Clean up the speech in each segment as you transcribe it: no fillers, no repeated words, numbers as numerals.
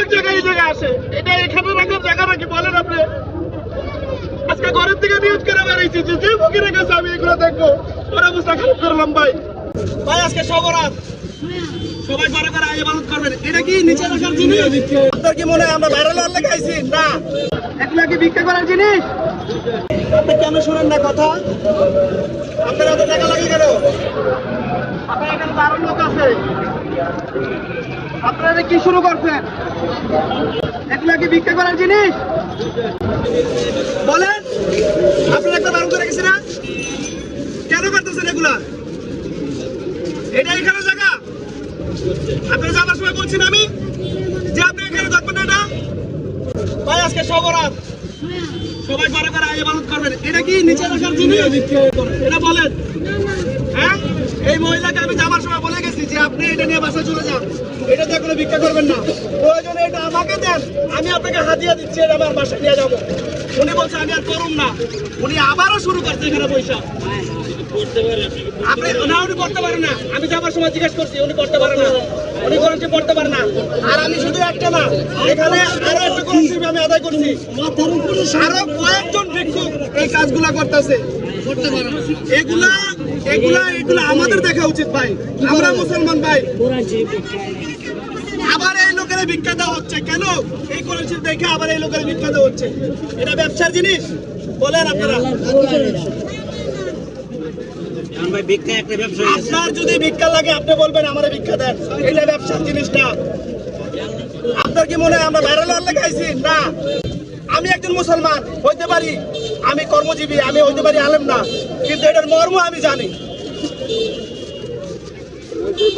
প্রত্যেক জায়গায় এই জায়গায় আসে, এটা এখানে রাখার জায়গা নাকি বলেন আপনি? আজকে ঘরের থেকে নিউজ করে বেরিয়েছি যে ফকিরের কাছে আমি এগুলো দেখবো, ওর অবস্থা খারাপ করলাম ভাই। ভাই আজকে সবরাত, সবাই ঘরে ঘরে ইবাদত করবেন, এটা কি নিচে রাখার জিনিস? আপনার কি মনে হয় আমরা ভাইরাল হওয়ার লেগে আইছি? না, এগুলো কি ভিক্ষা করার জিনিস? আপনি কেন শোনেন না কথা? আপনার এত টাকা লাগে কেন? আপনার এখানে দারুণ লোক আছে, আপনারা কি শুরু করছেন? এগুলো কি ভিক্ষা করার জিনিস বলেন? আপনারা একটা বারণ করে গেছে না, কেন করতেছেন এগুলা? এটা এখানে জায়গা, আপনারা যাবার সময় বলছেন আমি যে আপনি এখানে থাকবেন না। ভাই আজকে সবরাত, সবাই ঘরে ঘরে ইবাদত করবেন, এটা কি নিচে রাখার জিনিস? এটা বলেন। হ্যাঁ, এই মহিলাকে আমি যাবার সময় বলে গেছি যে আপনি এটা নিয়ে বাসায় চলে যান, এটা দিয়ে কোনো ভিক্ষা করবেন না, প্রয়োজনে এটা আমাকে দেন, আমি আপনাকে হাদিয়া দিচ্ছি, এটা আমার বাসায় নিয়ে যাবো। উনি বলছে আমি আর করুন না, উনি আবারও শুরু করছে এখানে পয়সা। আপনি না, উনি করতে পারেন না, আমি যাবার সময় জিজ্ঞেস করছি, উনি করতে পারে না, উনি করেছে করতে পারে না। আর আমি শুধু একটা না, এখানে আরো একটা করেছি, আমি আদায় করছি, আরো কয়েকজন ভিক্ষুক এই কাজগুলা করতেছে। এগুলা এগুলা এগুলা আমাদের দেখা উচিত ভাই, আমরা মুসলমান ভাই। আবার এই লোকের ভিক্ষা দেওয়া হচ্ছে কেন? এই করেছে দেখে আবার এই লোকের ভিক্ষা দেওয়া হচ্ছে, এটা ব্যবসার জিনিস বলেন আপনারা? আপনার যদি ভিক্ষা লাগে আপনি বলবেন আমার ভিক্ষা দেন, এটা ব্যবসার জিনিস না। আপনার কি মনে হয় আমরা ভাইরাল হওয়ার লেগে আইছি? না, আমি একজন মুসলমান হইতে পারি, আমি কর্মজীবী, আমি হইতে পারি আলেম না, কিন্তু এটার মর্ম আমি জানি,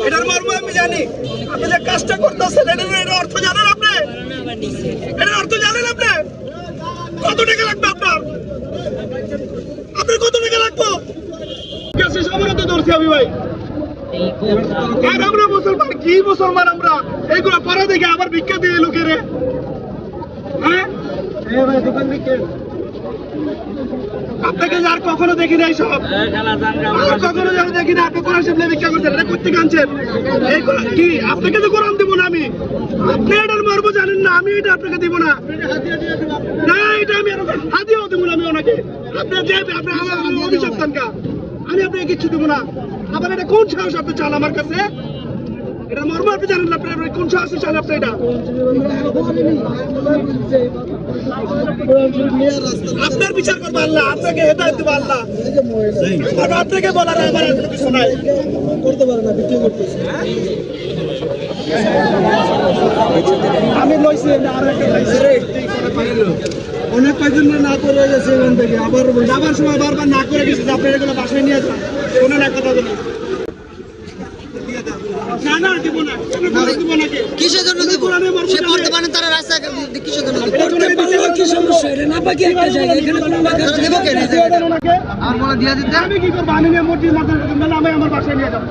এটার মর্ম আমি জানি। আপনি যে কাজটা করতেছেন এটার অর্থ জানেন আপনি? এটার অর্থ জানেন আপনি? কত টাকা লাগবে আপনার? আপনার কত টাকা লাগবে? সবরাতে ধরছি আমি ভাই, আর আমরা মুসলমান, কি মুসলমান আমরা? এইগুলো পরে দেখে আবার ভিক্ষা দিয়ে লোকের। হ্যাঁ আপনাকে আর কখনো দেখি নাই, সব আর কখনো যেন দেখি না। আপনি কোরআন শরীফ ভিক্ষা করছেন, এটা করতে কানছেন কি? আপনাকে তো কোরআন দিব না আমি, আপনি এটার মর্ম জানেন না, আমি এটা আপনাকে দিব না। না, এটা আমি হাদিয়াও দিব না আমি ওনাকে। আপনার যে আপনি আমার অভিযোগ তানকা, আমি আপনাকে কিচ্ছু দেবো না। আবার এটা কোন সাহস আপনি চান আমার কাছে? এটা মর্ম আপনি জানেন না, আপনি কোন সাহসে চান আপনি এটা? আপনার বিচার করবো আল্লাহ, আপনাকে হেদায়েত দেবো আল্লাহ, আপনাকে বলার আমার কিছু নাই। করতে পারে না, বিক্রি করতেছে। আমি লইছি আরো একটা অনেক কয়েকজন না করে গেছে এখান থেকে, আবার যাবার সময় বারবার না করে গেছে, আপনি এগুলো বাসায় নিয়ে যান, শোনেন এক কথা বলি। কিসের জন্য দিব? সে করতে পারেন, তারা রাস্তায় কিসের জন্য দিব? কি সমস্যা? এটা না বাকি একটা জায়গা, এখানে কোনো দেবো কেন? আমার বলা দিয়া দিতে আমি কি করবো? আমি মসজিদ মাদ্রাসা আমি আমার বাসায় নিয়ে যাবো।